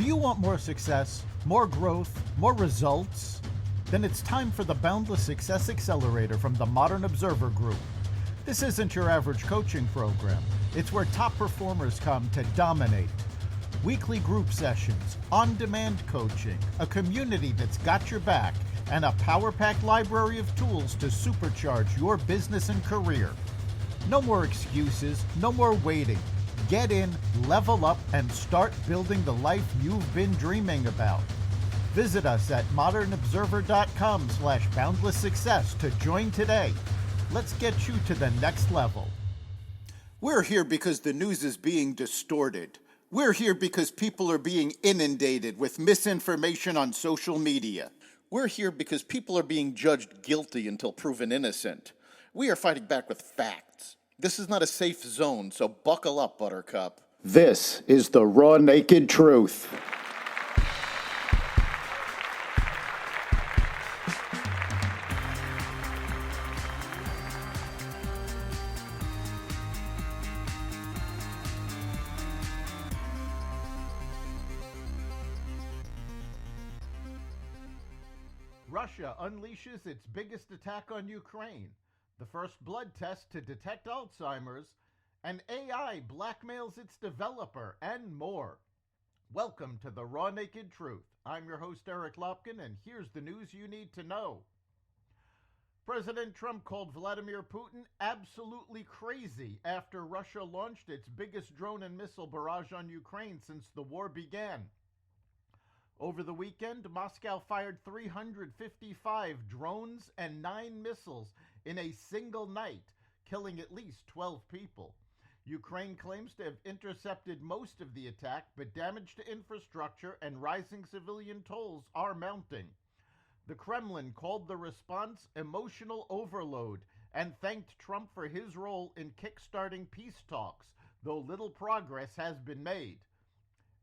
Do you want more success, more growth, more results? Then it's time for the Boundless Success Accelerator from the Modern Observer Group. This isn't your average coaching program. It's where top performers come to dominate. Weekly group sessions, on-demand coaching, a community that's got your back, and a power-packed library of tools to supercharge your business and career. No more excuses, no more waiting. Get in, level up, and start building the life you've been dreaming about. Visit us at modernobserver.com/boundless success to join today. Let's get you to the next level. We're here because the news is being distorted. We're here because people are being inundated with misinformation on social media. We're here because people are being judged guilty until proven innocent. We are fighting back with facts. This is not a safe zone, so buckle up, Buttercup. This is the raw, naked truth. Russia unleashes its biggest attack on Ukraine, the first blood test to detect Alzheimer's, and AI blackmails its developer, and more. Welcome to the Raw Naked Truth. I'm your host, Eric Lopkin, and here's the news you need to know. President Trump called Vladimir Putin absolutely crazy after Russia launched its biggest drone and missile barrage on Ukraine since the war began. Over the weekend, Moscow fired 355 drones and 9 missiles in a single night, killing at least 12 people. Ukraine claims to have intercepted most of the attack, but damage to infrastructure and rising civilian tolls are mounting. The Kremlin called the response emotional overload and thanked Trump for his role in kickstarting peace talks, though little progress has been made.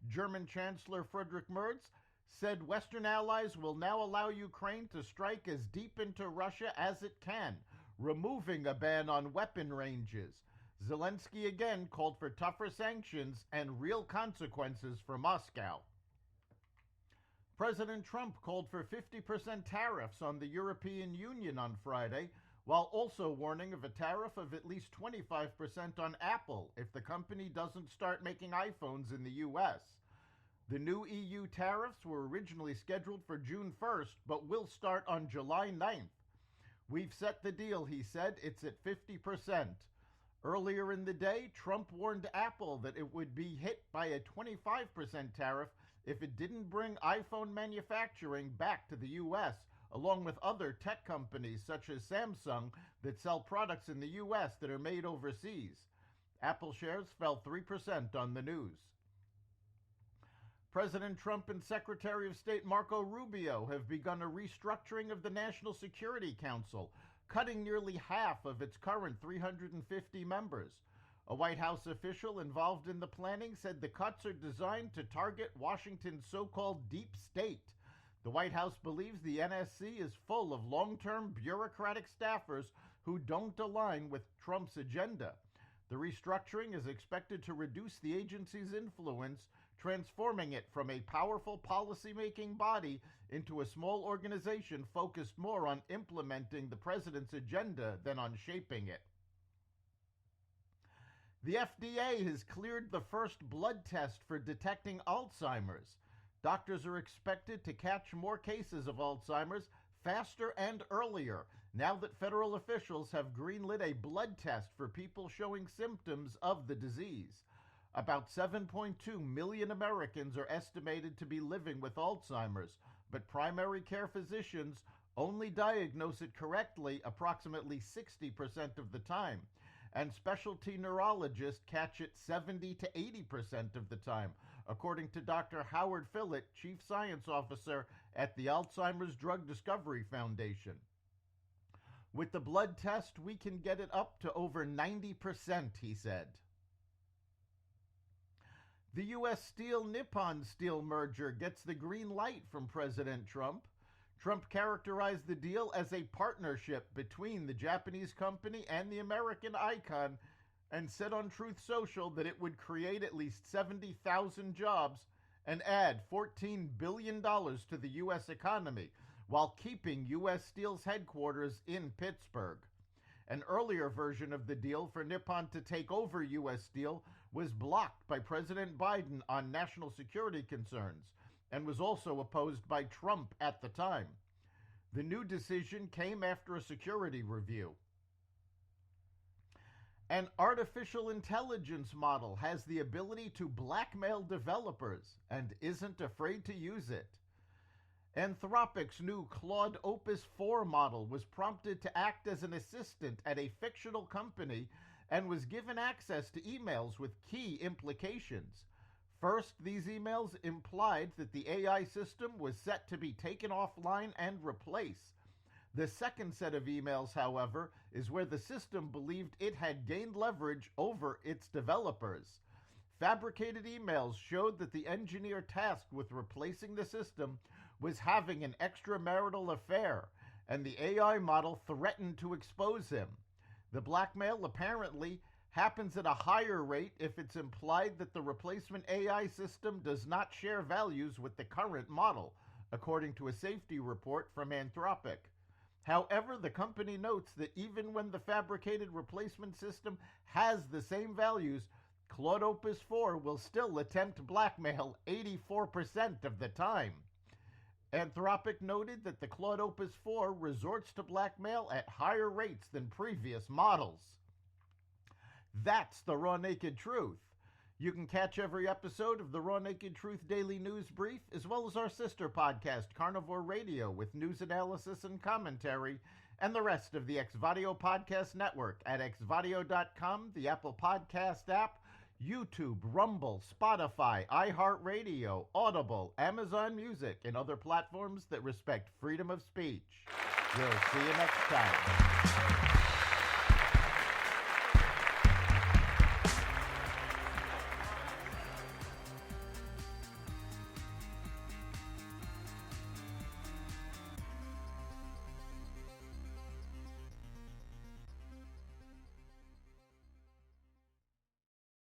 German Chancellor Friedrich Merz said Western allies will now allow Ukraine to strike as deep into Russia as it can, removing a ban on weapon ranges. Zelensky again called for tougher sanctions and real consequences for Moscow. President Trump called for 50% tariffs on the European Union on Friday, while also warning of a tariff of at least 25% on Apple if the company doesn't start making iPhones in the U.S. The new EU tariffs were originally scheduled for June 1st, but will start on July 9th. We've set the deal, he said. It's at 50%. Earlier in the day, Trump warned Apple that it would be hit by a 25% tariff if it didn't bring iPhone manufacturing back to the U.S., along with other tech companies such as Samsung that sell products in the U.S. that are made overseas. Apple shares fell 3% on the news. President Trump and Secretary of State Marco Rubio have begun a restructuring of the National Security Council, cutting nearly half of its current 350 members. A White House official involved in the planning said the cuts are designed to target Washington's so-called deep state. The White House believes the NSC is full of long-term bureaucratic staffers who don't align with Trump's agenda. The restructuring is expected to reduce the agency's influence, transforming it from a powerful policy-making body into a small organization focused more on implementing the president's agenda than on shaping it. The FDA has cleared the first blood test for detecting Alzheimer's. Doctors are expected to catch more cases of Alzheimer's faster and earlier, now that federal officials have greenlit a blood test for people showing symptoms of the disease. About 7.2 million Americans are estimated to be living with Alzheimer's, but primary care physicians only diagnose it correctly approximately 60% of the time, and specialty neurologists catch it 70 to 80% of the time, according to Dr. Howard Fillett, Chief Science Officer at the Alzheimer's Drug Discovery Foundation. With the blood test, we can get it up to over 90%, he said. The U.S. Steel-Nippon Steel merger gets the green light from President Trump. Trump characterized the deal as a partnership between the Japanese company and the American icon and said on Truth Social that it would create at least 70,000 jobs and add $14 billion to the U.S. economy while keeping U.S. Steel's headquarters in Pittsburgh. An earlier version of the deal for Nippon to take over U.S. Steel was blocked by President Biden on national security concerns and was also opposed by Trump at the time. The new decision came after a security review. An artificial intelligence model has the ability to blackmail developers and isn't afraid to use it. Anthropic's new Claude Opus 4 model was prompted to act as an assistant at a fictional company and was given access to emails with key implications. First, these emails implied that the AI system was set to be taken offline and replaced. The second set of emails, however, is where the system believed it had gained leverage over its developers. Fabricated emails showed that the engineer tasked with replacing the system was having an extramarital affair, and the AI model threatened to expose him. The blackmail apparently happens at a higher rate if it's implied that the replacement AI system does not share values with the current model, according to a safety report from Anthropic. However, the company notes that even when the fabricated replacement system has the same values, Claude Opus 4 will still attempt blackmail 84% of the time. Anthropic noted that the Claude Opus 4 resorts to blackmail at higher rates than previous models. That's the Raw Naked Truth. You can catch every episode of the Raw Naked Truth Daily News Brief, as well as our sister podcast, Carnivore Radio, with news analysis and commentary, and the rest of the Xvadio Podcast Network at xvadio.com, the Apple Podcast app, YouTube, Rumble, Spotify, iHeartRadio, Audible, Amazon Music, and other platforms that respect freedom of speech. We'll see you next time.